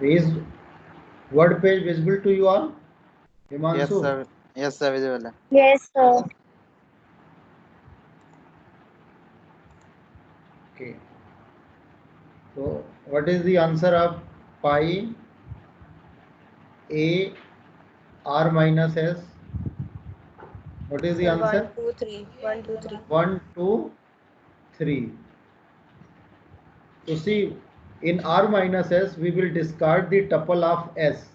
Is word page visible to you all? Yes, Himanshu? sir. Yes, sir. Visible. Yes, sir. Okay. So what is the answer of pi a r minus s? What is the Sir, answer? 1, 2, 3. 1, 2, 3. 1, 2, 3. So see, in r minus s, we will discard the tuple of s.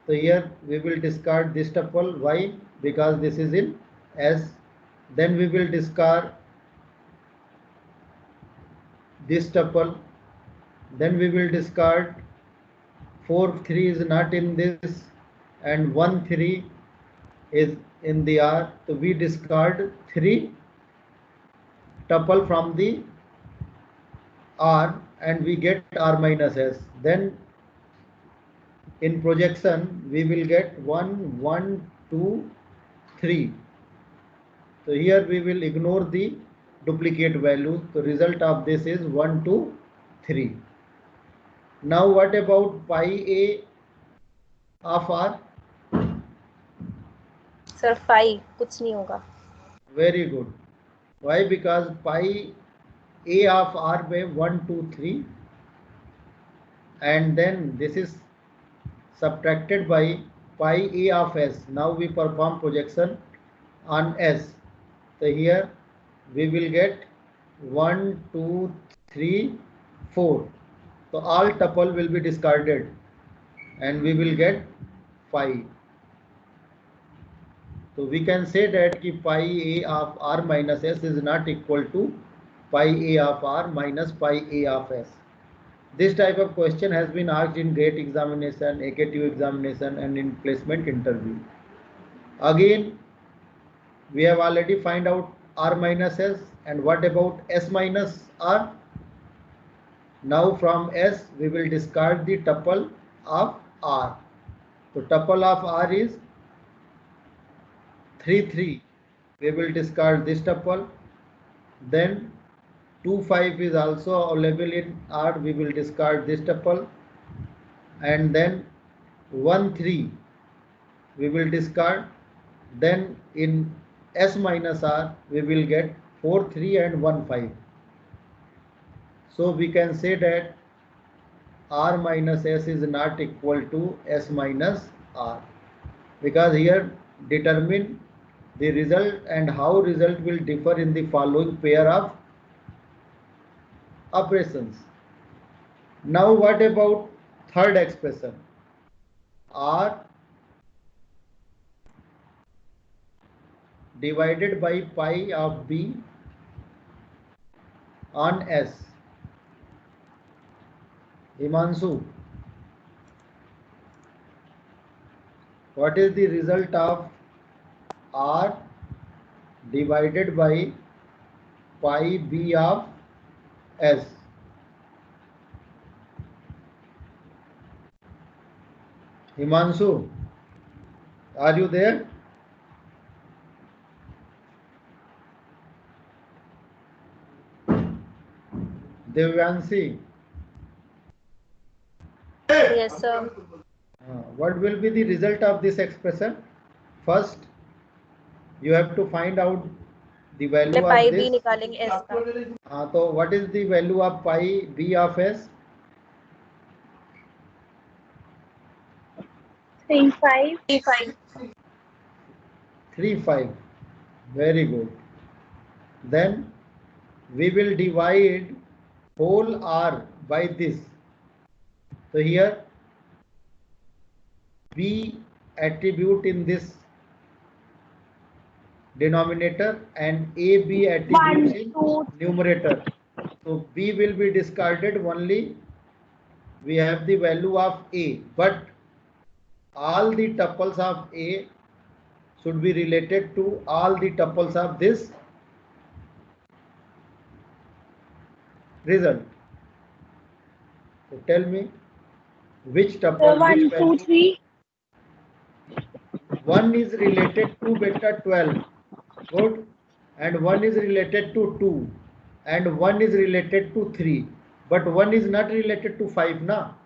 So here we will discard this tuple. Why? Because this is in s. Then we will discard this tuple. Then we will discard 4, 3 is not in this, and 1, 3 is in the r. So we discard 3 tuple from the r and we get r minus s. Then in projection we will get 1, 1, 2, 3. So here we will ignore the duplicate values. The result of this is 1, 2, 3. Now what about pi a of r? Sir, 5. कुछ नहीं होगा. Very good. Why? Because pi a of r by 1, 2, 3, and then this is subtracted by pi a of s. Now we perform projection on s. So here we will get 1, 2, 3, 4. So all tuple will be discarded and we will get 5. So we can say that ki pi a of r minus s is not equal to pi a of r minus pi a of s. This type of question has been asked in GATE examination, AKTU examination and in placement interview. Again, we have already find out r minus s, and what about s minus r? Now from s we will discard the tuple of r. So tuple of r is 3, 3. We will discard this tuple. Then 2, 5 is also available in r. We will discard this tuple. And then 1, 3 we will discard. Then in s minus r we will get 4, 3 and 1, 5. So we can say that r minus s is not equal to s minus r, because here determine the result and how result will differ in the following pair of operations. Now what about third expression? R divided by pi of b on s. Himanshu, what is the result of r divided by pi b of s? Himanshu, are you there? Devyanshi, Yes, sir. what will be the result of this expression? First, you have to find out the पहले value pi of B this. निकालेंगे S का. So what is the value of pi b of s? 3, 5. 3, 5. 3, 5. Very good. Then we will divide whole r by this. So here b attribute in this denominator and ab attributes 1, in 2. numerator. So b will be discarded, only we have the value of a, but all the tuples of a should be related to all the tuples of this result. So tell me which tuple, which 1, 2, value? 3. 1 is related to beta 12. Good. And 1 is related to 2. And 1 is related to 3. But 1 is not related to 5 now.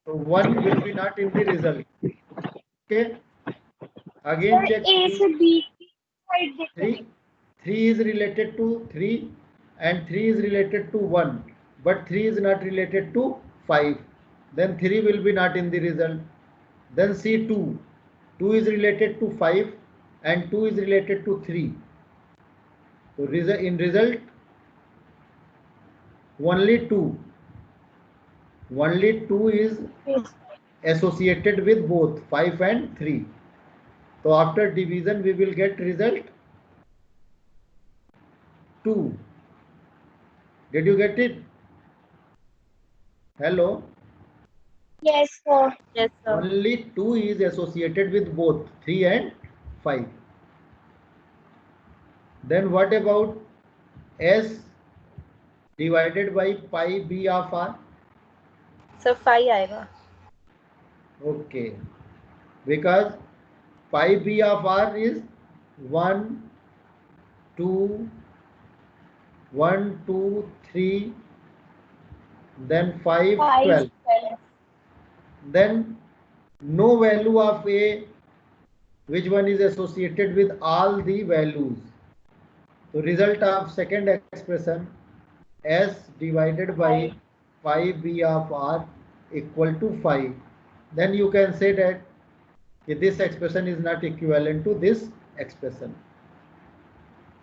So 1 will be not in the result. Okay. Again check A से B की side देखो. 3. 3 is related to 3 and 3 is related to 1, but 3 is not related to 5. Then 3 will be not in the result. Then see 2. 2 is related to 5 and 2 is related to 3. So in result only 2. Only 2 is associated with both 5 and 3. So after division we will get result 2. Did you get it? Hello? Yes, sir. Yes, sir. Only 2 is associated with both 3 and 5. Then what about S divided by pi b of r? Sir 5 आएगा. Okay. Because pi b of r is 1, 2, 1, 2, 3, then 5, 12. Then no value of a, which one is associated with all the values. So result of second expression, S divided by pi b of r equal to 5. Then you can say that this expression is not equivalent to this expression.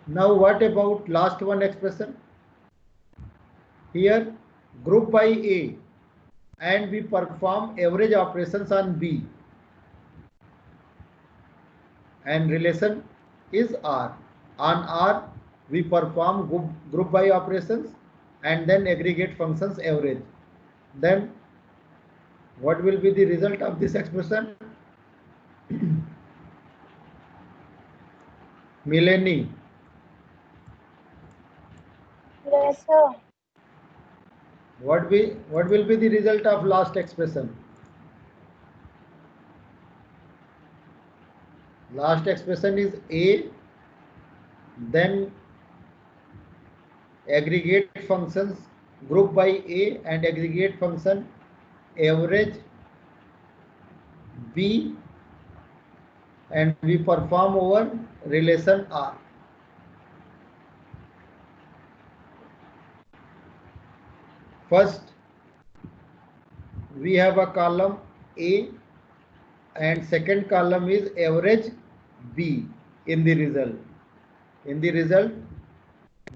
Now what about last one expression? Here group by A and we perform average operations on B and relation is R. On R we perform group by operations and then aggregate functions average. Then what will be the result of this expression? Mileni. Yes, sir. What will be the result of last expression? Last expression is A, then aggregate functions group by A and aggregate function average B, and we perform over relation R. First we have a column A and second column is average B in the result. In the result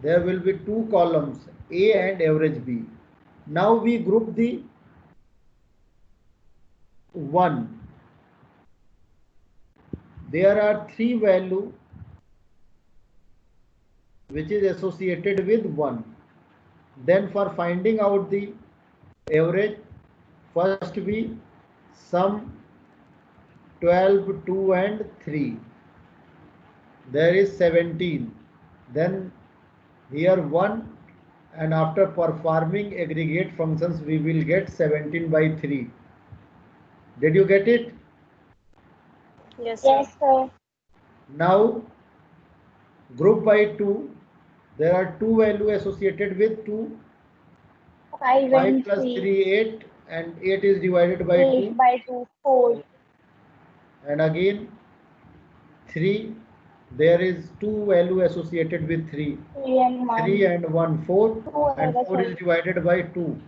there will be two columns A and average B. Now we group the 1. There are 3 values which is associated with 1. Then for finding out the average, first we sum 12, 2 and 3. There is 17. Then here 1, and after performing aggregate functions we will get 17 by 3. Did you get it? Yes, sir. Yes, sir. Now group by 2. There are 2 values associated with 2. 5 5 and plus 3. 3, 8, and 8 is divided by 2. 8 by 2, 4. And again 3. There is 2 values associated with 3. 3 and 1. 3 and 1, 4. 2 And 4 is divided by 2.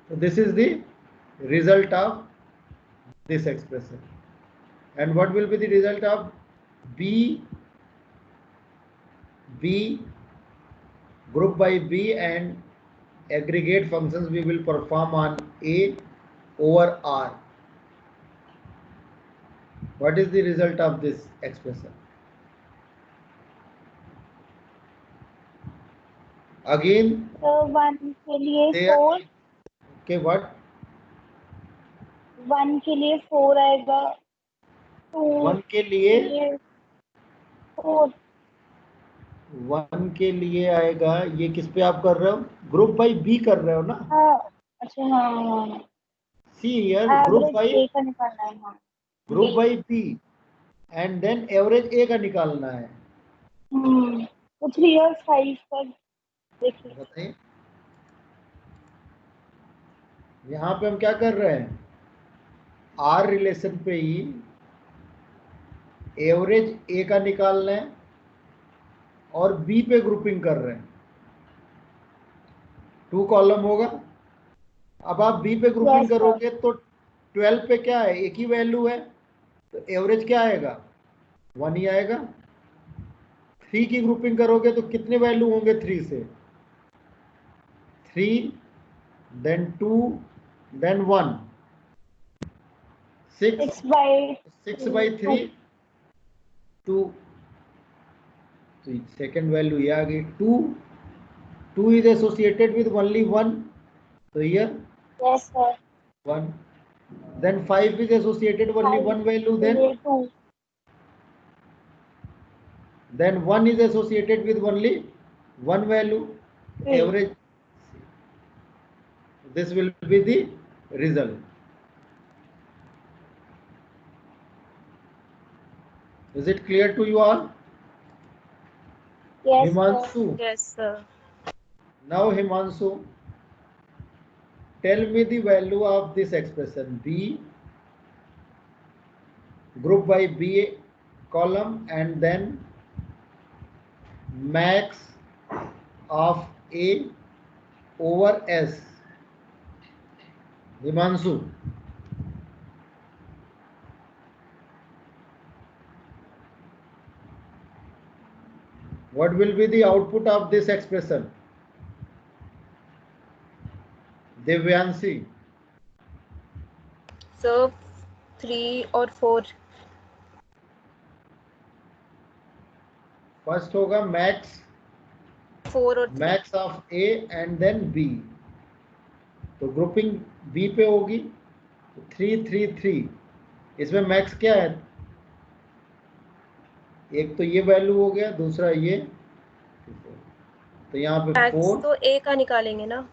So this is the result of this expression. And what will be the result of B group by B and aggregate functions we will perform on A over R. What is the result of this expression? Again, 1 के लिए 4. Okay, what? 1 के लिए 4 आएगा. 1 के लिए 4. 1 के लिए आएगा. ये किस पे आप कर रहे हो? ग्रुप बाई बी कर रहे हो ना? हाँ. अच्छा, हाँ. See here group by A का निकालना है. हाँ. Group by B and then average A का निकालना है. तो 3 और 5 पर देखिए. बताइए. यहां पे हम क्या कर रहे हैं, आर रिलेशन पे ही एवरेज ए का निकाल रहे हैं और बी पे ग्रुपिंग कर रहे हैं। 2 कॉलम होगा। अब आप बी पे ग्रुपिंग Yes, sir. करोगे तो 12 पे क्या है, एक ही वैल्यू है, तो एवरेज क्या आएगा, 1 ही आएगा। 3 की ग्रुपिंग करोगे तो कितने वैल्यू होंगे 3 से, 3 देन 2 देन 1, 6 6 by 6 by 3 2, तो सेकेंड वैल्यू ये आ गई 2। 2 इज एसोसिएटेड विद ओनली 1, तो here Yes, sir. 1, then 5 is associated only 5 one value, to 2. then 1 is associated with only one value, 3. average. This will be the result. Is it clear to you all? Yes, sir. Himanshu, Yes, sir. now Himanshu, tell me the value of this expression, b group by b column and then max of a over s. Himanshu, what will be the output of this expression? Devyanshi, So 3 or 4. first होगा max 4 or 3. Max of A and then B, तो grouping B पे होगी, 3 3 3, इसमें max क्या है, एक तो ये वैल्यू हो गया, दूसरा ये, तो यहाँ पे मैक्स 4। तो ए का निकालेंगे ना।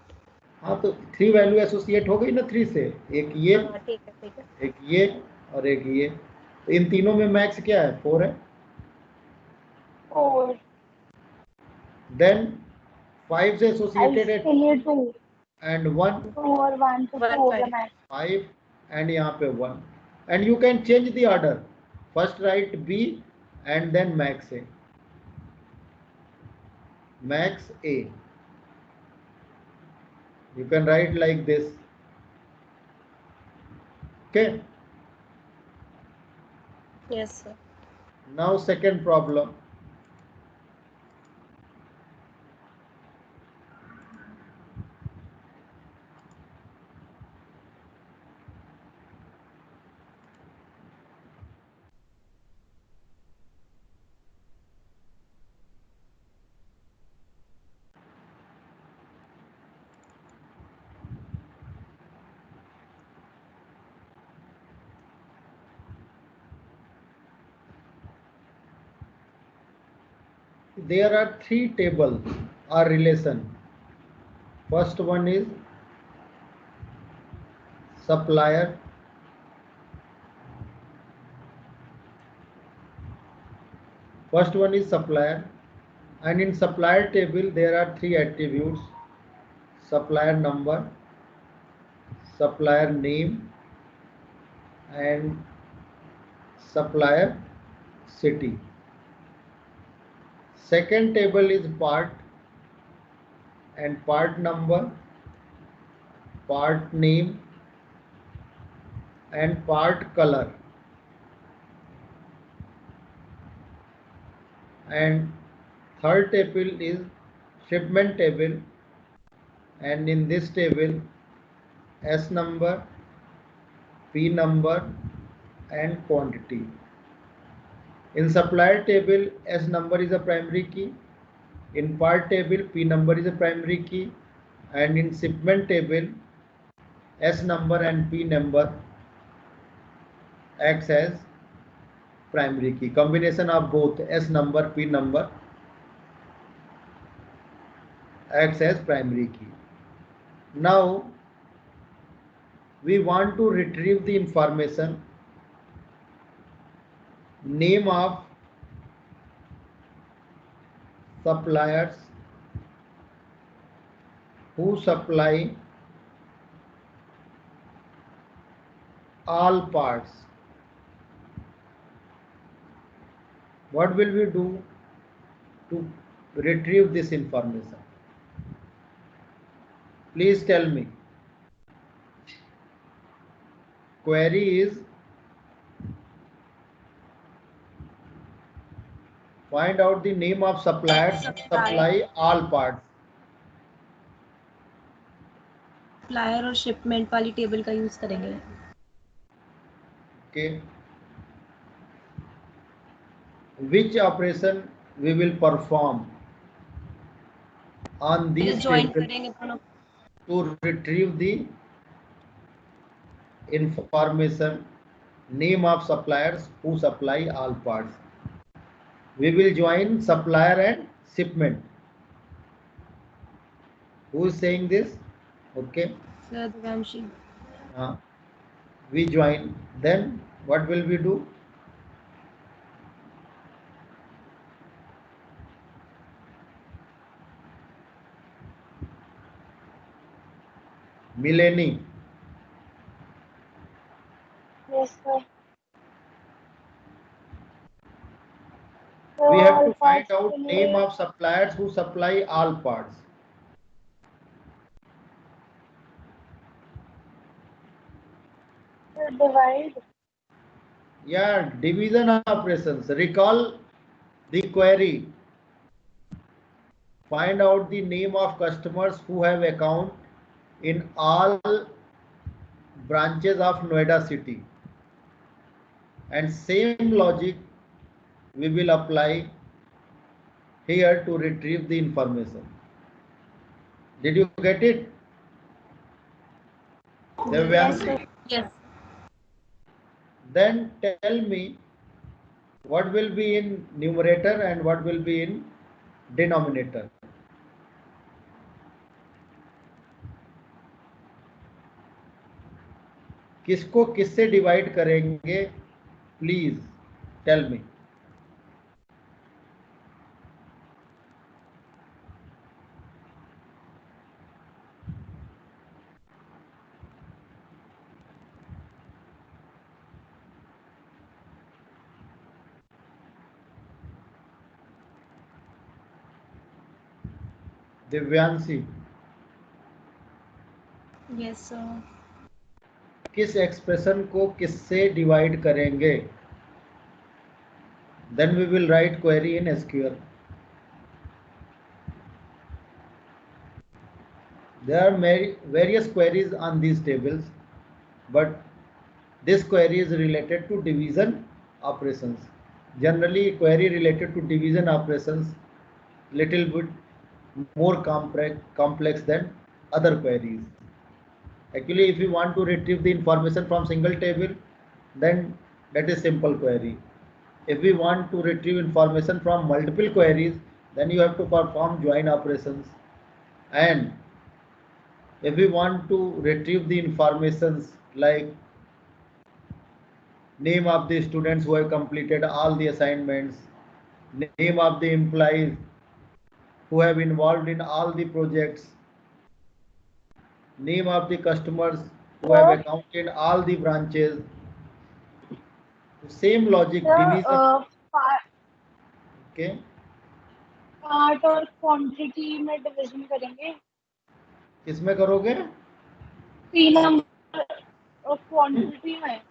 हाँ तो 3 वैल्यू एसोसिएट हो गई ना 3 से, एक ये, हाँ ठीक है ठीक है। एक ये और एक ये, तो इन तीनों में मैक्स क्या है, 4 है। 4. देन 5 से I एसोसिएटेड है still need 2. And 1, 2 or 1 to 2 1 होगा 5. max. 5 and यहाँ पे 1, and you can change the order, first write b and then max a, max a, you can write like this. Okay, Yes, sir. now second problem. There are 3 tables or relation. First one is supplier, first one is supplier, and in supplier table there are 3 attributes: supplier number, supplier name, and supplier city. Second table is part and part number, part name, and part color. And third table is shipment table, and in this table S number, P number, and quantity. In supplier table, S number is a primary key. In part table, P number is a primary key, and in shipment table, S number and P number acts as primary key. Combination of both S number, P number acts as primary key. Now we want to retrieve the information, name of suppliers who supply all parts. What will we do to retrieve this information? Please tell me. Query is find out the name of suppliers who supply all parts. Supplier और shipment वाली table का use करेंगे. Okay. Which operation we will perform on these join tables करेंगे दोनों. to retrieve the information name of suppliers who supply all parts. We will join supplier and shipment. Who is saying this? Okay. Sir Divyanshi. We join. Then what will we do? Mileni. Yes, sir. We have all to find parts out के name लिए of suppliers who supply all parts. divide. Yeah, division operations. Recall the query. Find out the name of customers who have account in all branches of Noida city. And same logic we will apply here to retrieve the information. Did you get it? Yes, sir. Yes. Then tell me what will be in numerator and what will be in denominator. किसको किससे divide करेंगे? Please tell me. Divyanshi. Yes, sir. किस expression को किससे divide करेंगे? Then we will write query in SQL. There are various queries on these tables, but this query is related to division operations. Generally, query related to division operations little bit more complex than other queries. Actually, if you want to retrieve the information from single table, then that is simple query. If we want to retrieve information from multiple queries, then you have to perform join operations. And if we want to retrieve the informations like name of the students who have completed all the assignments, name of the employees who have involved in all the projects, name of the customers who have account in all the branches. Same logic, division. Okay. Part और quantity में division करेंगे. किसमें करोगे? 3 number और quantity में.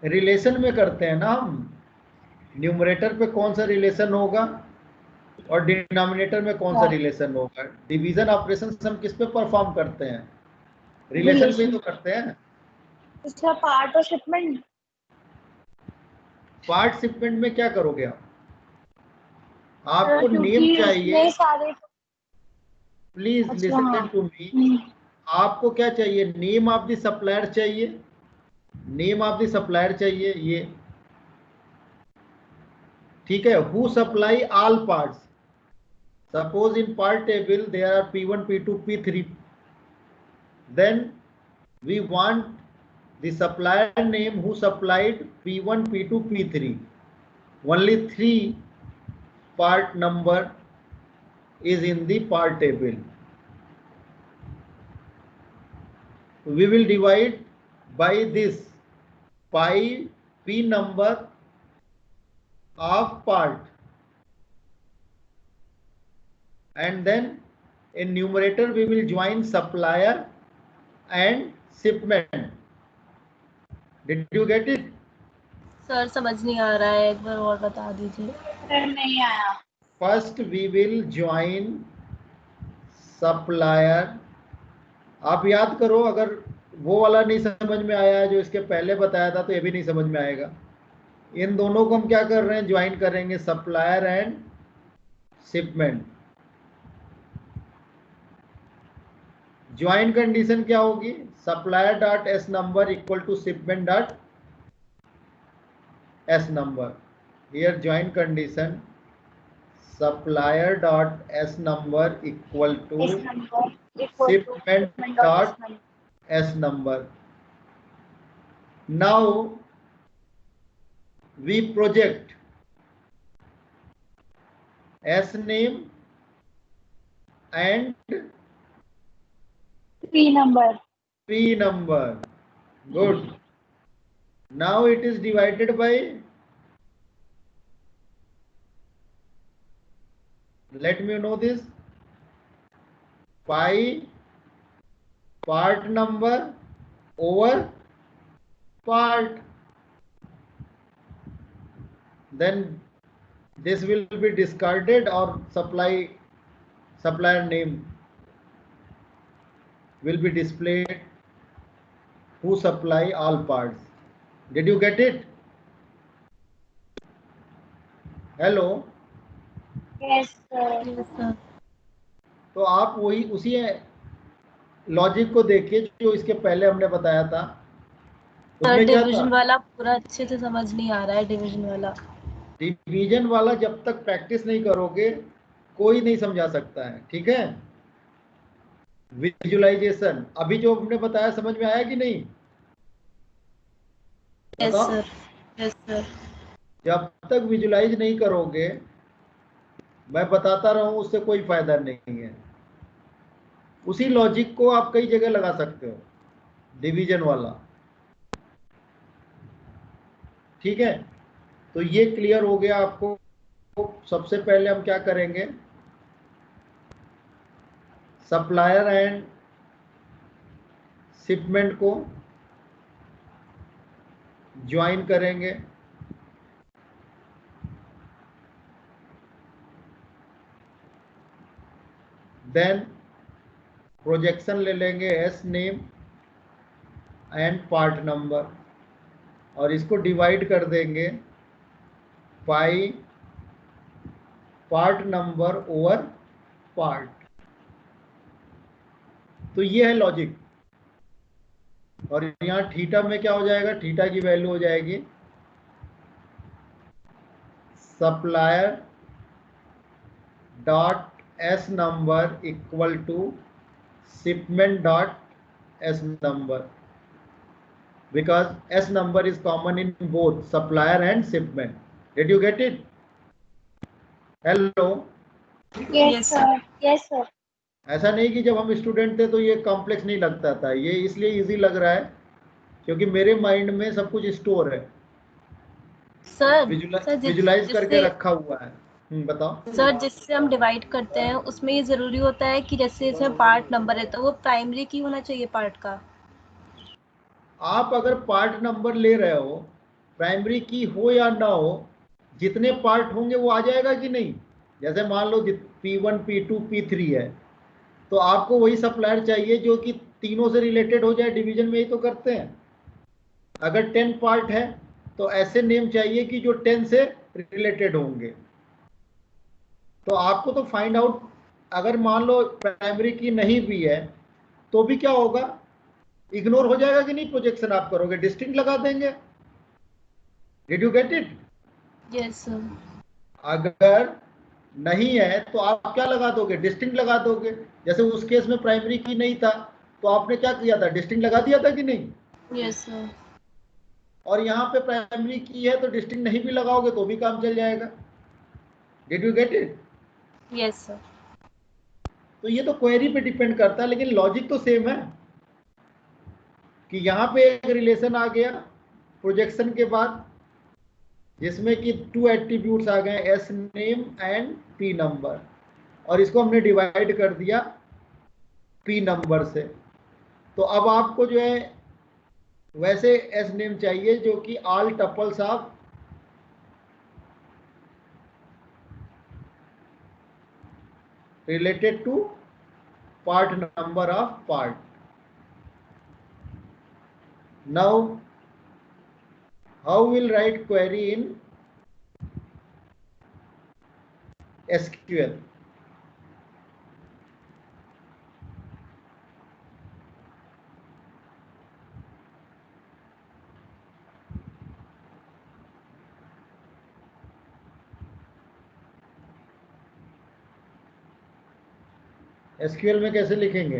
Relation में करते हैं ना हम. न्यूमरेटर पे कौन सा रिलेशन होगा और डिनोमिनेटर में कौन सा रिलेशन होगा? डिवीजन ऑपरेशन हम किस पे परफॉर्म करते हैं? रिलेशन पे तो करते हैं. इसका पार्ट और शिपमेंट. पार्ट शिपमेंट में क्या करोगे आप? आपको नेम चाहिए. Please listen to me. आपको क्या चाहिए? नेम ऑफ द सप्लायर चाहिए. नेम ऑफ द सप्लायर चाहिए ये. ठीक है. Who supply all parts. Suppose in part table there are P1, P2, P3. Then we want the supplier name who supplied P1, P2, P3. Only 3 part number is in the part table. We will divide by this p number of part, and then in numerator we will join supplier and shipment. Did you get it? Sir समझ नहीं आ रहा है, एक बार और बता दीजिए। Sir नहीं आया। First we will join supplier. आप याद करो, अगर वो वाला नहीं समझ में आया जो इसके पहले बताया था तो ये भी नहीं समझ में आएगा। इन दोनों को हम क्या कर रहे हैं, ज्वाइन करेंगे, supplier and shipment. Join condition क्या होगी, supplier dot S number equal to shipment dot S number. Here join condition supplier dot s number equal to इस number equal to shipment dot s number. Now we project s name and p number। p number. Good. Now it is divided by, let me know this, pi part number over part. Then this will be discarded or supplier name will be displayed who supply all parts. Did you get it? Hello. Yes sir. Yes sir. तो आप वही उसी logic को देखिए जो इसके पहले हमने बताया था। सर उसमें क्या डिवीजन था, वाला पूरा अच्छे से समझ नहीं आ रहा है, डिवीजन वाला। डिवीजन वाला जब तक प्रैक्टिस नहीं करोगे कोई नहीं समझा सकता है, ठीक है। विजुअलाइजेशन अभी जो हमने बताया समझ में आया कि नहीं? यस बताओ। सर। Yes sir. जब तक विजुलाइज नहीं करोगे, मैं बताता रहूं उससे कोई फायदा नहीं है। उसी लॉजिक को आप कई जगह लगा सकते हो, डिवीजन वाला, ठीक है। तो ये क्लियर हो गया आपको। सबसे पहले हम क्या करेंगे, सप्लायर एंड शिपमेंट को ज्वाइन करेंगे। देन प्रोजेक्शन ले लेंगे S name and part number और इसको डिवाइड कर देंगे पाई पार्ट नंबर ओवर पार्ट। तो ये है लॉजिक। और यहाँ थीटा में क्या हो जाएगा, थीटा की वैल्यू हो जाएगी supplier dot S number equal to shipment dot S number, because S number is common in both supplier and shipment. Did you get it? Hello. Yes sir. Yes sir. ऐसा नहीं कि जब हम student थे तो ये कॉम्प्लेक्स नहीं लगता था, ये इसलिए इजी लग रहा है क्योंकि मेरे माइंड में सब कुछ स्टोर है, सर विजुलाइज करके रखा हुआ है। बताओ। सर जिससे हम डिवाइड करते हैं उसमें ये जरूरी होता है कि जैसे इसमें पार्ट नंबर है तो वो प्राइमरी की होना चाहिए पार्ट का। आप अगर पार्ट नंबर ले रहे हो, प्राइमरी की हो या ना हो, जितने पार्ट होंगे वो आ जाएगा कि नहीं। जैसे मान लो P1 P2 P3 है, तो आपको वही सप्लायर चाहिए जो कि तीनों से रिलेटेड हो जाए। डिवीजन में ही तो करते हैं। अगर 10 पार्ट है तो ऐसे नेम चाहिए कि जो 10 से रिलेटेड होंगे। तो आपको तो फाइंड आउट, अगर मान लो प्राइमरी की नहीं भी है तो भी क्या होगा, इग्नोर हो जाएगा कि नहीं। प्रोजेक्शन आप करोगे, डिस्टिंक्ट लगा देंगे। Did you get it? Yes sir. अगर नहीं है तो आप क्या लगा दोगे, डिस्टिंक्ट लगा दोगे। जैसे उस केस में प्राइमरी की नहीं था तो आपने क्या किया था, डिस्टिंक्ट लगा दिया था कि नहीं। Yes sir. और यहाँ पे प्राइमरी की है तो डिस्टिंक्ट नहीं भी लगाओगे तो भी काम चल जाएगा। Did you get it? Yes sir. तो ये तो क्वेरी पे डिपेंड करता है, लेकिन लॉजिक तो सेम है। कि यहां पे एक रिलेशन आ गया प्रोजेक्शन के बाद, जिसमें कि 2 एट्रीब्यूट्स आ गए, S name and P number, और इसको हमने डिवाइड कर दिया पी नंबर से। तो अब आपको जो है वैसे एस नेम चाहिए जो कि all tuples of related to part number of part. Now, how will write query in SQL? SQL में कैसे लिखेंगे?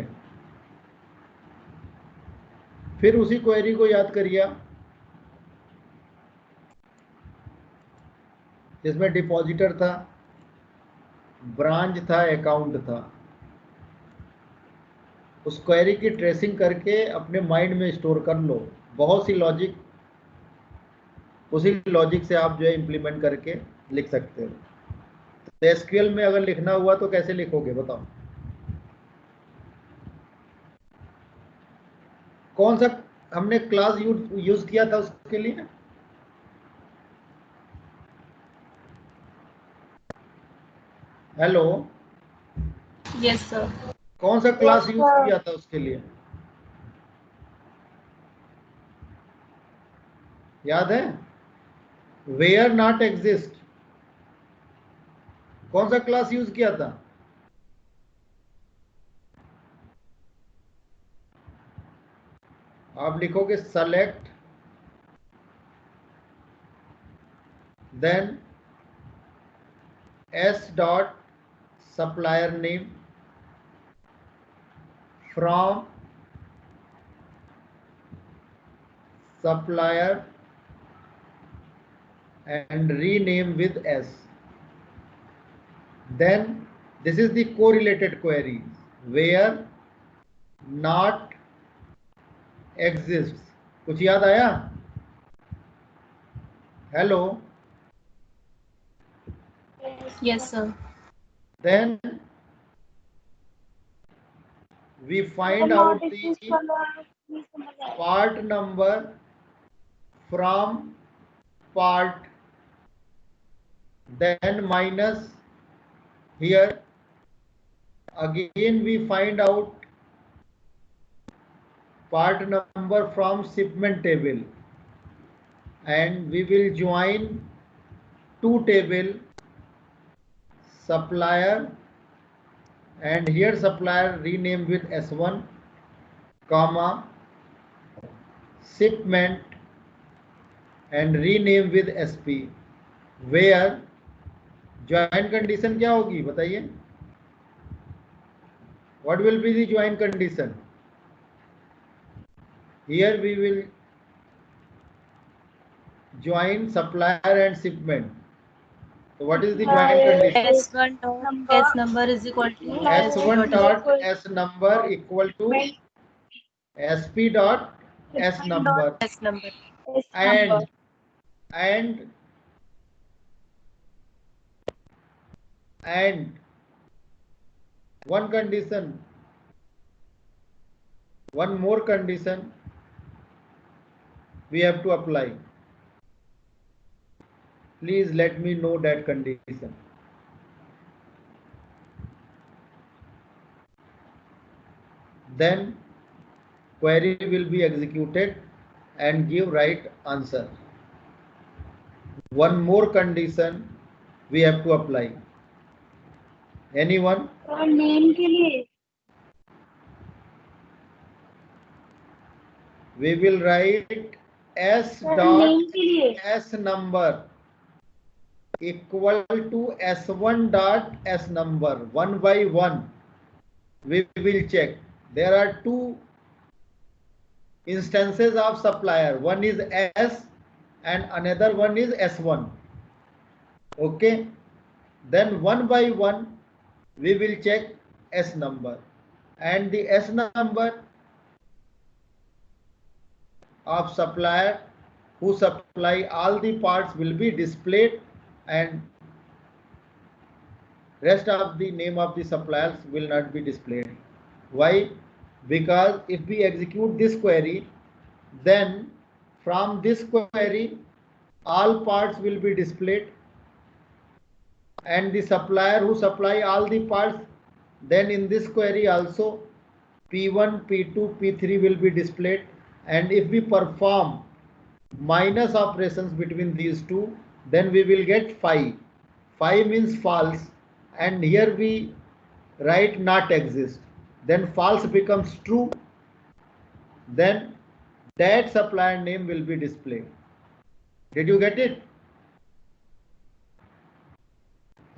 फिर उसी क्वेरी को याद करिए, जिसमें डिपॉजिटर था, ब्रांच था, अकाउंट था। उस क्वेरी की ट्रेसिंग करके अपने माइंड में स्टोर कर लो। बहुत सी लॉजिक, उसी लॉजिक से आप जो है इंप्लीमेंट करके लिख सकते हो। तो एसक्यूएल में अगर लिखना हुआ तो कैसे लिखोगे बताओ? कौन सा हमने क्लास यूज किया था उसके लिए? Hello, yes sir. कौन सा क्लास Yes, यूज sir. किया था उसके लिए? याद है? वेयर नॉट एग्जिस्ट, कौन सा क्लास यूज किया था? आप लिखोगे select, then s dot supplier name from supplier and rename with s. Then this is the correlated query where not exists. कुछ याद आया? Hello, yes sir. then we find out the part number from part, then minus here, again we find out part number from shipment table, and we will join two table, supplier, and here supplier rename with S1, comma, shipment and rename with SP, where join condition क्या होगी बताइए? What will be the join condition? Here we will join supplier and shipment. So what is the join condition? S1 dot S number is equal to S1 SP dot dot S number equal to SP dot S number, S number. and one condition, one more condition we have to apply. Please let me know that condition. Then query will be executed and give right answer. One more condition we have to apply. Anyone? Name के लिए We will write S dot name के लिए S number equal to S1 dot S number. One by one we will check. There are two instances of supplier. One is S and another one is S1. Okay. Then one by one we will check S number, and the S number of supplier who supply all the parts will be displayed, and rest of the name of the suppliers will not be displayed. Why? Because if we execute this query, then from this query all parts will be displayed, and the supplier who supply all the parts, then in this query also P1, P2, P3 will be displayed. And if we perform minus operations between these two, then we will get phi. Phi means false, and here we write not exist. Then false becomes true. Then that supplier name will be displayed. Did you get it?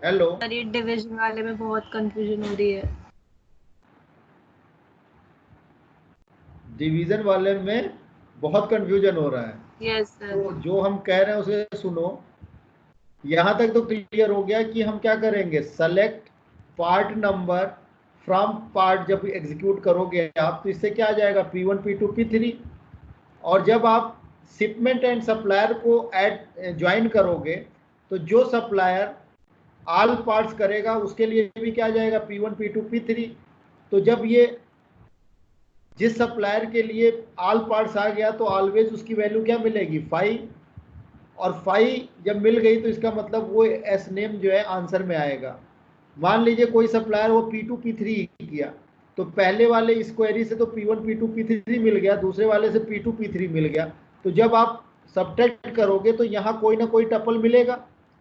Hello sir ये division वाले में बहुत confusion हो रही है। Division वाले में बहुत कंफ्यूजन हो रहा है। Yes sir. तो जो हम कह रहे हैं उसे सुनो। यहां तक तो क्लियर हो गया कि हम क्या करेंगे, select part number from part. जब एग्जीक्यूट करोगे आप तो इससे क्या आ जाएगा, P1, P2, P3। और जब आप शिपमेंट एंड सप्लायर को ऐड ज्वाइन करोगे तो जो सप्लायर ऑल पार्ट्स करेगा उसके लिए भी क्या आ जाएगा, P1, P2, P3। तो जब ये जिस सप्लायर के लिए ऑल पार्ट्स आ गया तो ऑलवेज उसकी वैल्यू क्या मिलेगी, 5। और 5 जब मिल गई तो इसका मतलब वो एस नेम जो है आंसर में आएगा। मान लीजिए कोई सप्लायर वो P2, P3 किया, तो पहले वाले इस क्वेरी से तो P1, P2, P3 मिल गया, दूसरे वाले से P2, P3 मिल गया। तो जब आप सब्ट्रैक्ट करोगे तो यहाँ कोई ना कोई टपल मिलेगा,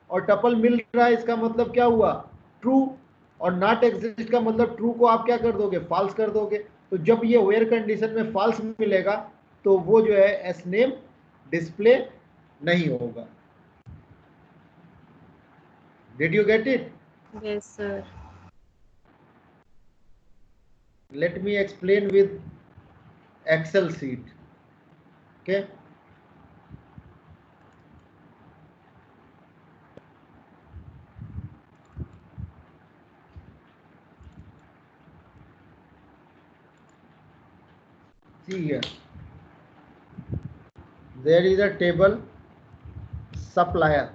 और टपल मिल रहा है इसका मतलब क्या हुआ, ट्रू। और नॉट एग्जिस्ट का मतलब ट्रू को आप क्या कर दोगे, फॉल्स कर दोगे। तो जब ये वेयर कंडीशन में फॉल्स मिलेगा तो वो जो है एस नेम डिस्प्ले नहीं होगा। Did you get it? Yes sir. Let me explain with Excel sheet. Okay. See here. There is a table supplier.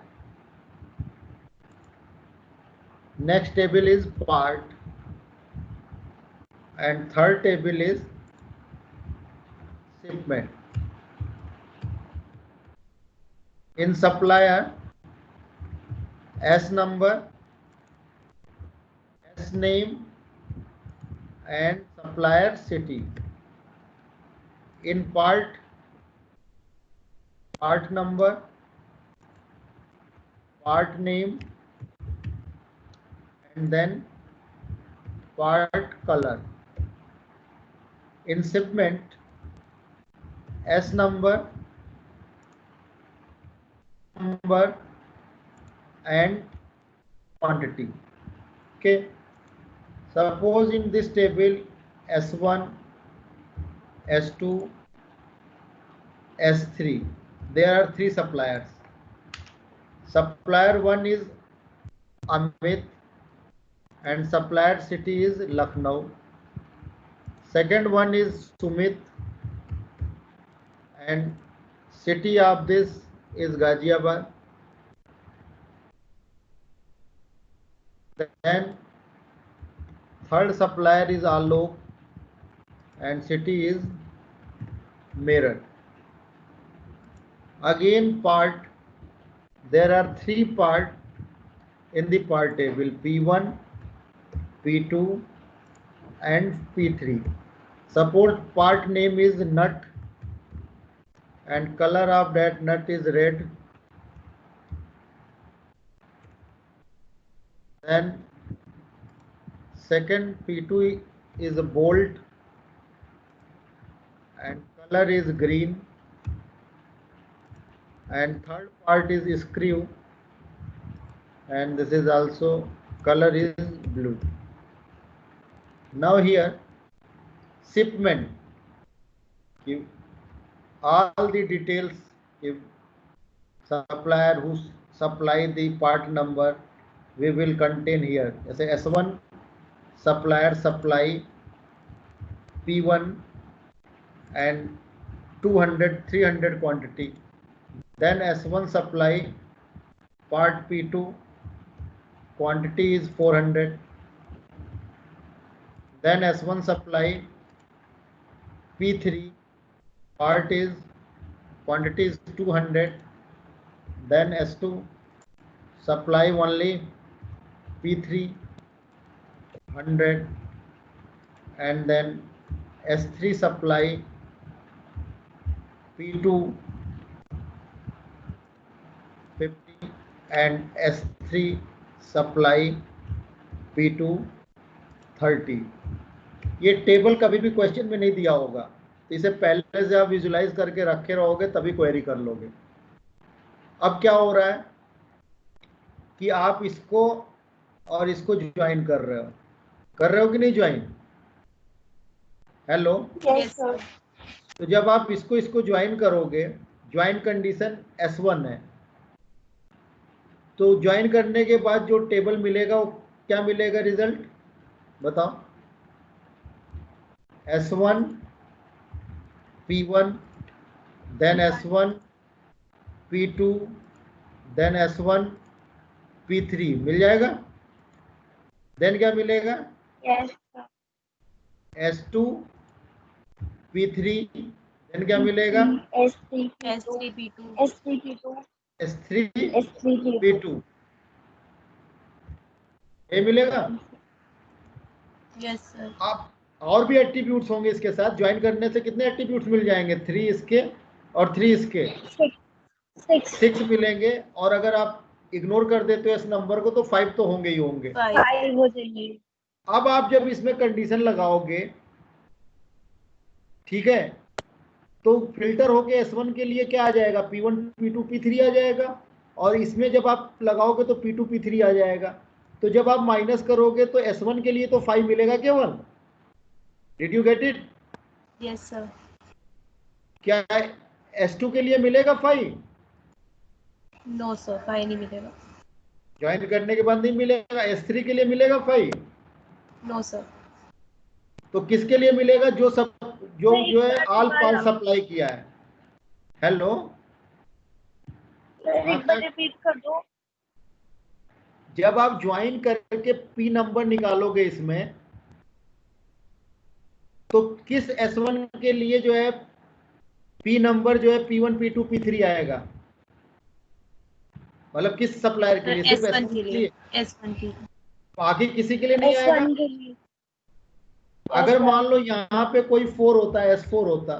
Next table is part. And third table is shipment. In supplier, S number, S name, and supplier city. In part number, part name, and then part color. In shipment, S number and quantity. Okay. Suppose in this table S1, S2, S3, there are 3 suppliers. Supplier 1 is Amit and supplier city is Lucknow. Second one is Sumit and city of this is Ghaziabad. Then third supplier is Alok and city is Meerut. Again part, there are 3 parts in the part table, P1, P2 and P3. Suppose part name is nut and color of that nut is red. Then second P2 is a bolt and color is green, and third part is screw and this is also color is blue. Now here shipment, if all the details, if supplier who supply the part number we will contain here. As S1 supplier supply P1 and 200, 300 quantity. Then S1 supply part P2 quantity is 400. Then S1 supply P3 part is quantity is 200. Then S2 supply only P3 100, and then S3 supply P2 50 and S3 supply P2 30. ये table कभी भी question में नहीं दिया होगा, तो इसे पहले से आप विजुलाइज करके रखे रहोगे तभी क्वेरी कर लोगे. अब क्या हो रहा है कि आप इसको और इसको ज्वाइन कर रहे हो कि नहीं ज्वाइन? Hello, Yes, sir. तो जब आप इसको ज्वाइन करोगे, ज्वाइन कंडीशन S1 है, तो ज्वाइन करने के बाद जो टेबल मिलेगा वो क्या मिलेगा? रिजल्ट बताओ. S1 P1 then S1 P2 then S1 P3 मिल जाएगा. देन क्या मिलेगा? Yes, sir. S2 P3 then क्या मिलेगा? S3, S3 P2 S3, P2, S3 S3, P2. P2 ये मिलेगा. Yes sir. आप और भी एट्रीब्यूट्स होंगे इसके साथ. ज्वाइन करने से कितने एट्रीब्यूट्स मिल जाएंगे? 3 इसके और 3 इसके, 6 मिलेंगे. और अगर आप इग्नोर कर देते हो इस नंबर को तो 5 तो होंगे ही होंगे. 5 हो जाएंगे. अब आप जब इसमें कंडीशन लगाओगे, ठीक है, तो फिल्टर होके S1 के लिए क्या आ जाएगा? P1 P2 P3 आ जाएगा. और इसमें जब आप लगाओगे तो P2 P3 आ जाएगा. तो जब आप माइनस करोगे तो S1 के लिए तो 5 मिलेगा केवल. Did you get it? Yes sir. क्या S2 के लिए मिलेगा 5? नो सर, 5 नहीं मिलेगा. ज्वाइन करने के बाद नहीं मिलेगा. S3 के लिए मिलेगा 5? No sir. तो किसके लिए मिलेगा? जो है ऑल पार्ट सप्लाई किया है. हेलो, एक बार रिपीट कर दो. जब आप ज्वाइन करके P नंबर निकालोगे इसमें, तो किस S1 के लिए जो है P नंबर जो है P1 P2 P3 आएगा? मतलब किस सप्लायर के लिए? सिर्फ S1 S1 के के लिए. लिए? S1 के लिए. बाकी किसी के लिए नहीं आएगा. S1 के लिए. अगर मान लो यहाँ पे कोई 4 होता है, S4 होता,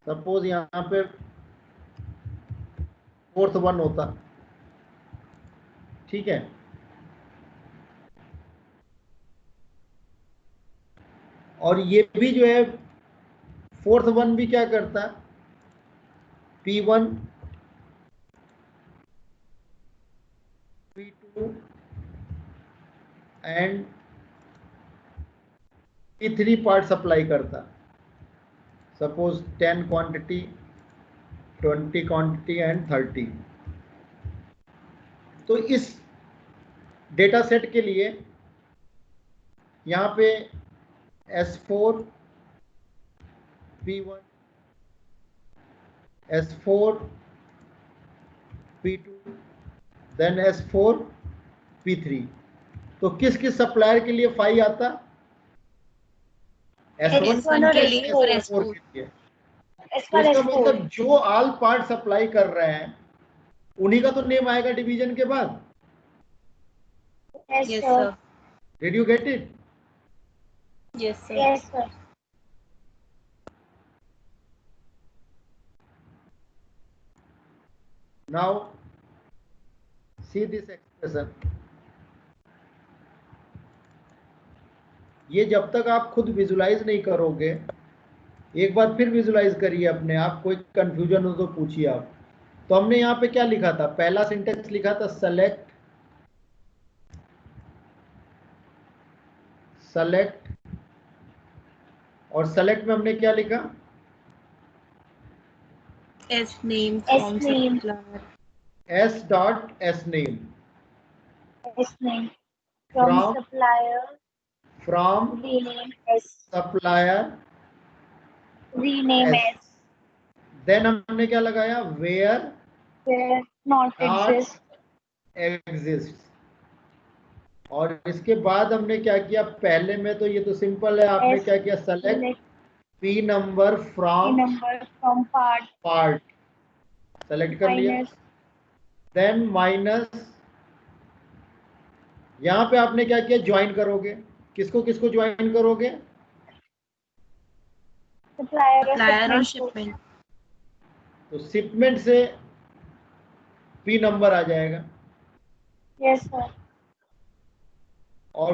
सपोज यहाँ पे 4th 1 होता, ठीक है, और ये भी जो है 4th 1 भी क्या करता? P1 P2 and P3 part supply करता. Suppose 10 quantity, 20 quantity and 30. तो इस डेटा सेट के लिए यहाँ पे S4 P1 S4 P2 then S4 P3. तो किस किस सप्लायर के लिए 5 आता? S1 के लिए और S4 S2 के लिए. S1 तो इसका S4. मतलब जो ऑल पार्ट सप्लाई कर रहे हैं उन्हीं का तो नेम आएगा डिवीजन के बाद. Yes, yes sir. Sir. Did you get it? Yes sir. Yes, sir. Now see this expression. ये जब तक आप खुद विजुलाइज नहीं करोगे, एक बार फिर विजुलाइज करिए अपने आप. कोई कंफ्यूजन हो तो पूछिए आप. तो हमने यहाँ पे क्या लिखा था? पहला सिंटेक्स लिखा था सेलेक्ट, और सेलेक्ट में हमने क्या लिखा? S name S from name. supplier. S.sname S9 from From- supplier. from Rename S. supplier Rename S. S. देन हमने क्या लगाया, where where not not exist. Exist. और इसके बाद हमने क्या किया, पहले में तो ये तो सिंपल है, आपने S क्या किया, select select P number the from number from part part, select कर लिया। minus देन माइनस, यहां पे आपने क्या किया, ज्वाइन करोगे, किसको किसको ज्वाइन करोगे, supplier or सप्लायर और shipment को. शिपमेंट। तो शिपमेंट से पी नंबर आ जाएगा। Yes sir. और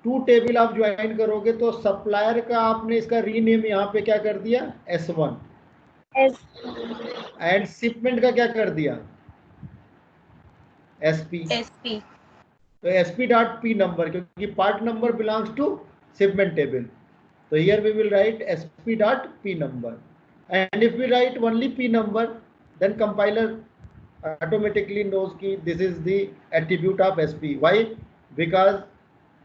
टू टेबल आप ज्वाइन करोगे तो सप्लायर का आपने इसका रीनेम यहाँ पे क्या कर दिया, S1, S एंड शिपमेंट का क्या कर दिया, SP। SP। तो SP डॉट पी नंबर, क्योंकि part number belongs to shipment table, तो here we will write SP dot P number, and if we write only P number then compiler automatically knows ki this is the attribute of SP. Why? Because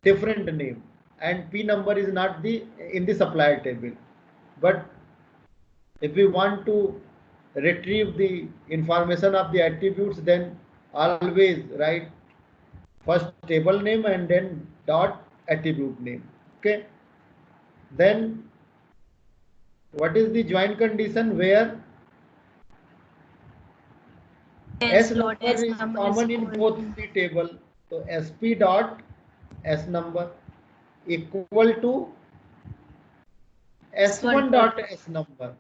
different name and P number is not the in the supplier table. But if we want to retrieve the information of the attributes, then always write first table name and then dot attribute name. Okay. Then what is the join condition, where S number is common in both the table, so SP dot S number equal to S1 dot S number,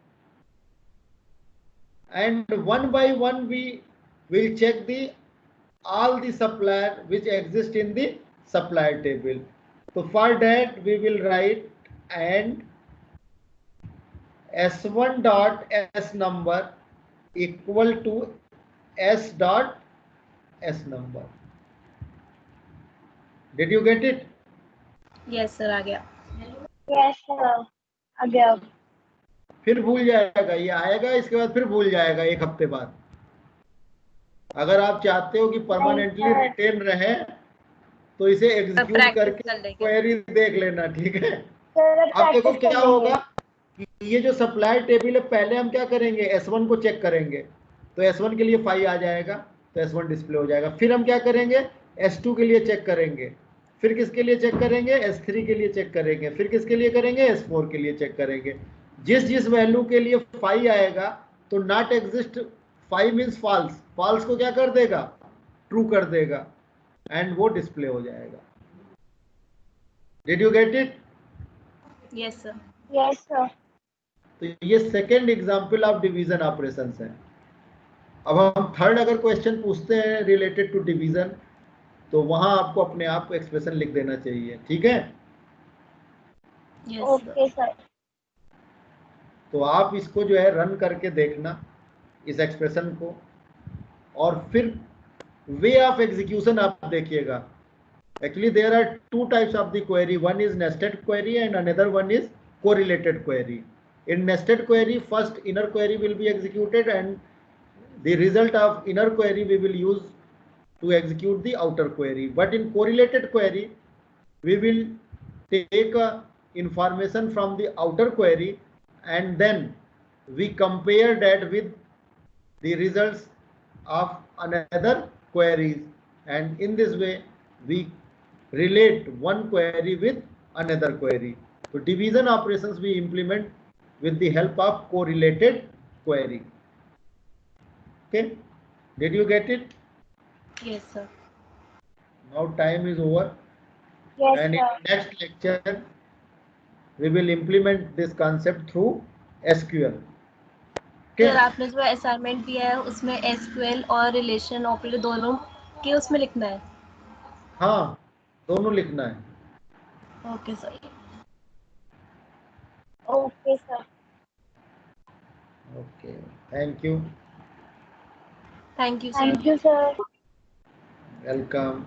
and one by one we will check the all the supplier which exist in the supplier table. So for that we will write and S1 dot S number equal to S dot S number. Did you get it? Yes sir, आ गया। yes sir. आ गया. फिर भूल जाएगा, ये आएगा इसके बाद फिर भूल जाएगा एक हफ्ते बाद। अगर आप चाहते हो कि परमानेंटली रिटेन रहे तो इसे एग्जीक्यूट करके क्वेरी देख लेना, ठीक है। अब देखो क्या होगा कि ये जो सप्लायर टेबल है, पहले हम क्या करेंगे, S1 को चेक करेंगे, तो S1 के लिए 5 आ जाएगा, तो S1 डिस्प्ले हो जाएगा। फिर हम क्या करेंगे, S2 के लिए चेक करेंगे, फिर किसके लिए चेक करेंगे, S3 के लिए चेक करेंगे, फिर किसके लिए करेंगे, S4 के लिए चेक करेंगे। जिस जिस वैल्यू के लिए 5 आएगा तो not exist 5 means false, false को क्या कर देगा, ट्रू कर देगा, एंड वो डिस्प्ले हो जाएगा। Did you get it? Yes sir. yes sir. तो ये second example of division operations है। अब हम थर्ड अगर क्वेश्चन पूछते हैं रिलेटेड टू डिवीजन, तो वहां आपको अपने आप एक्सप्रेशन लिख देना चाहिए, ठीक है। okay sir. तो आप इसको जो है रन करके देखना इस एक्सप्रेशन को, और फिर वे ऑफ एग्जीक्यूशन आप देखिएगा। Actually there are two types of the query, one is nested query and another one is correlated query. In nested query, first inner query will be executed and the result of inner query we will use to execute the outer query. But in correlated query, we will take information from the outer query and then we compare that with the results of another queries, and in this way we relate one query with another query. So division operations we implement with the help of correlated query. Okay, did you get it? Yes sir. Now time is over. Yes and sir. in next lecture we will implement this concept through SQL. Okay. Sir आपने जो assignment दिया है उसमें SQL और relation operator दोनों के उसमें लिखना है? हाँ, दोनों लिखना है। Okay sir. Okay sir. Okay, thank you. Thank you sir. Thank you sir. Welcome.